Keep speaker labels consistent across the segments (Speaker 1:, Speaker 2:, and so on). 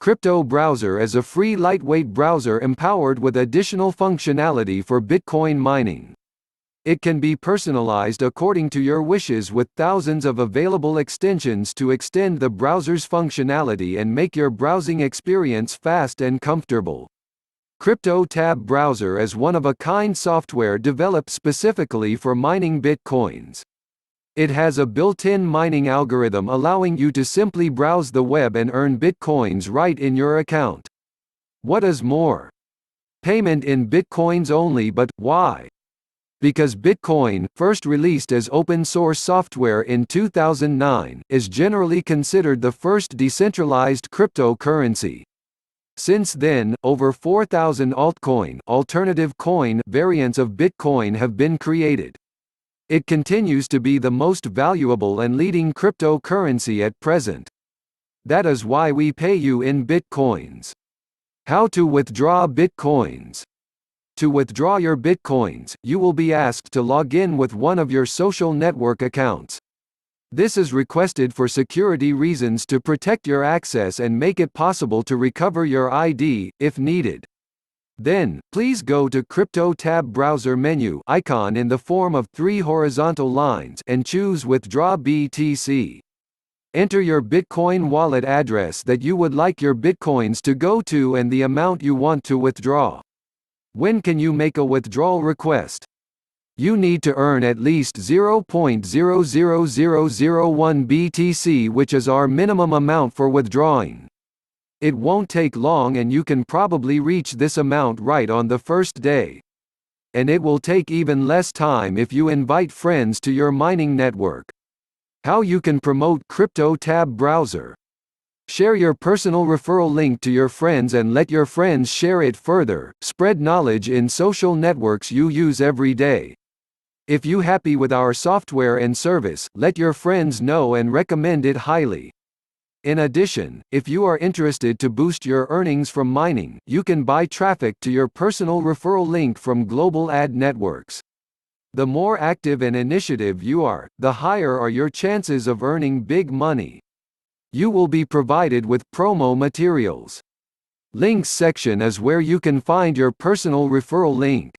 Speaker 1: Crypto Browser is a free lightweight browser empowered with additional functionality for Bitcoin mining. It can be personalized according to your wishes with thousands of available extensions to extend the browser's functionality and make your browsing experience fast and comfortable. CryptoTab browser is one-of-a-kind software developed specifically for mining Bitcoins. It has a built-in mining algorithm allowing you to simply browse the web and earn Bitcoins right in your account. What is more? Payment in Bitcoins only, but why? Because Bitcoin, first released as open-source software in 2009, is generally considered the first decentralized cryptocurrency. Since then, over 4,000 altcoin, alternative coin variants of Bitcoin have been created. It continues to be the most valuable and leading cryptocurrency at present. That is why we pay you in Bitcoins. How to withdraw Bitcoins? To withdraw your Bitcoins, you will be asked to log in with one of your social network accounts. This is requested for security reasons to protect your access and make it possible to recover your ID, if needed. Then, please go to CryptoTab browser menu icon in the form of 3 horizontal lines and choose Withdraw BTC. Enter your Bitcoin wallet address that you would like your Bitcoins to go to and the amount you want to withdraw. When can you make a withdrawal request? You need to earn at least 0.00001 BTC, which is our minimum amount for withdrawing. It won't take long and you can probably reach this amount right on the first day. And it will take even less time if you invite friends to your mining network. How you can promote CryptoTab browser? Share your personal referral link to your friends and let your friends share it further. Spread knowledge in social networks you use every day. If you happy with our software and service, let your friends know and recommend it highly. In addition, if you are interested to boost your earnings from mining, you can buy traffic to your personal referral link from global ad networks. The more active and initiative you are, the higher are your chances of earning big money. You will be provided with promo materials. Links section is where you can find your personal referral link.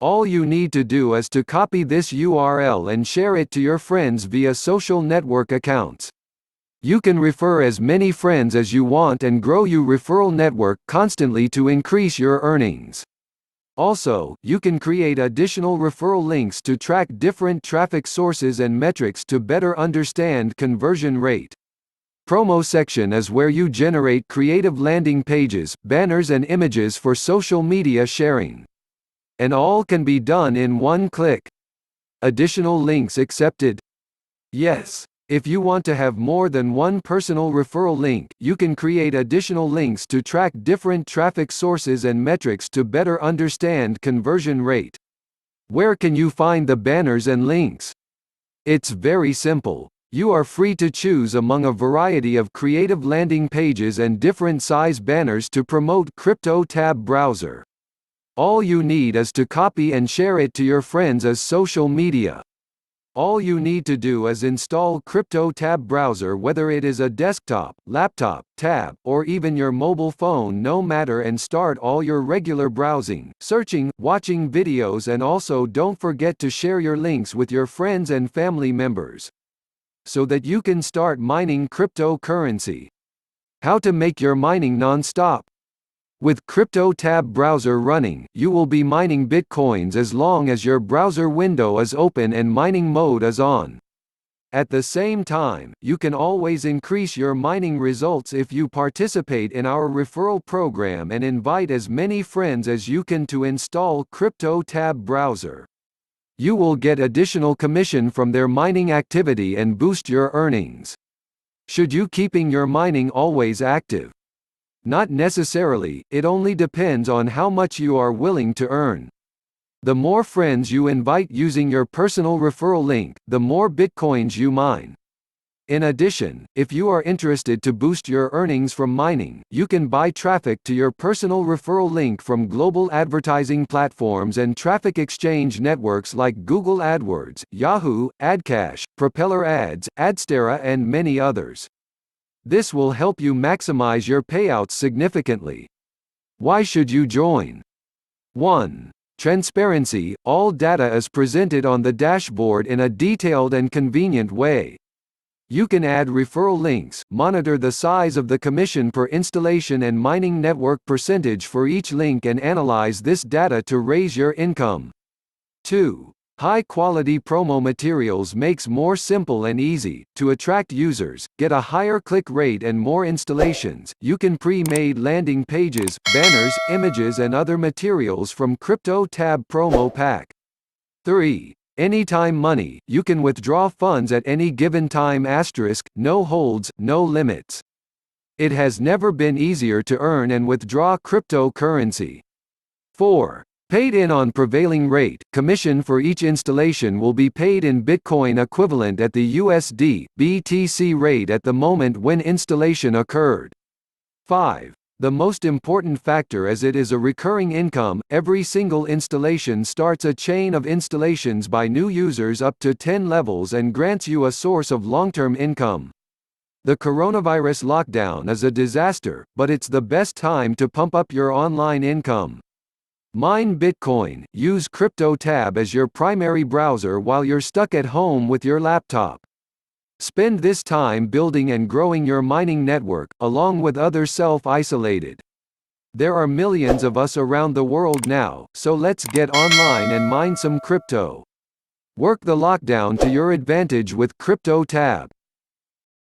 Speaker 1: All you need to do is to copy this URL and share it to your friends via social network accounts. You can refer as many friends as you want and grow your referral network constantly to increase your earnings. Also, you can create additional referral links to track different traffic sources and metrics to better understand conversion rate. Promo section is where you generate creative landing pages, banners and images for social media sharing. And all can be done in one click. Additional links accepted? Yes. If you want to have more than one personal referral link, you can create additional links to track different traffic sources and metrics to better understand conversion rate. Where can you find the banners and links? It's very simple. You are free to choose among a variety of creative landing pages and different size banners to promote CryptoTab browser. All you need is to copy and share it to your friends as social media. All you need to do is install CryptoTab browser, whether it is a desktop, laptop, tab, or even your mobile phone, no matter, and start all your regular browsing, searching, watching videos, and also don't forget to share your links with your friends and family members so that you can start mining cryptocurrency. How to make your mining non-stop? With CryptoTab browser running, you will be mining Bitcoins as long as your browser window is open and mining mode is on. At the same time, you can always increase your mining results if you participate in our referral program and invite as many friends as you can to install CryptoTab browser. You will get additional commission from their mining activity and boost your earnings. Should you keeping your mining always active? Not necessarily, it only depends on how much you are willing to earn. The more friends you invite using your personal referral link, the more Bitcoins you mine. In addition, if you are interested to boost your earnings from mining, you can buy traffic to your personal referral link from global advertising platforms and traffic exchange networks like Google AdWords, Yahoo, AdCash, Propeller Ads, Adstera and many others. This will help you maximize your payouts significantly. Why should you join? 1. Transparency. All data is presented on the dashboard in a detailed and convenient way. You can add referral links, monitor the size of the commission per installation and mining network percentage for each link, and analyze this data to raise your income. 2. High-quality promo materials makes more simple and easy to attract users, get a higher click rate and more installations. You can pre-made landing pages, banners, images and other materials from CryptoTab promo pack. 3. Anytime money. You can withdraw funds at any given time. No holds, no limits. It has never been easier to earn and withdraw cryptocurrency. 4. Paid in on prevailing rate. Commission for each installation will be paid in Bitcoin equivalent at the USD/BTC rate at the moment when installation occurred. 5. The most important factor, as it is a recurring income, every single installation starts a chain of installations by new users up to 10 levels and grants you a source of long-term income. The coronavirus lockdown is a disaster, but it's the best time to pump up your online income. Mine Bitcoin. Use CryptoTab as your primary browser while you're stuck at home with your laptop. Spend this time building and growing your mining network, along with others self-isolated. There are millions of us around the world now, so let's get online and mine some crypto. Work the lockdown to your advantage with CryptoTab.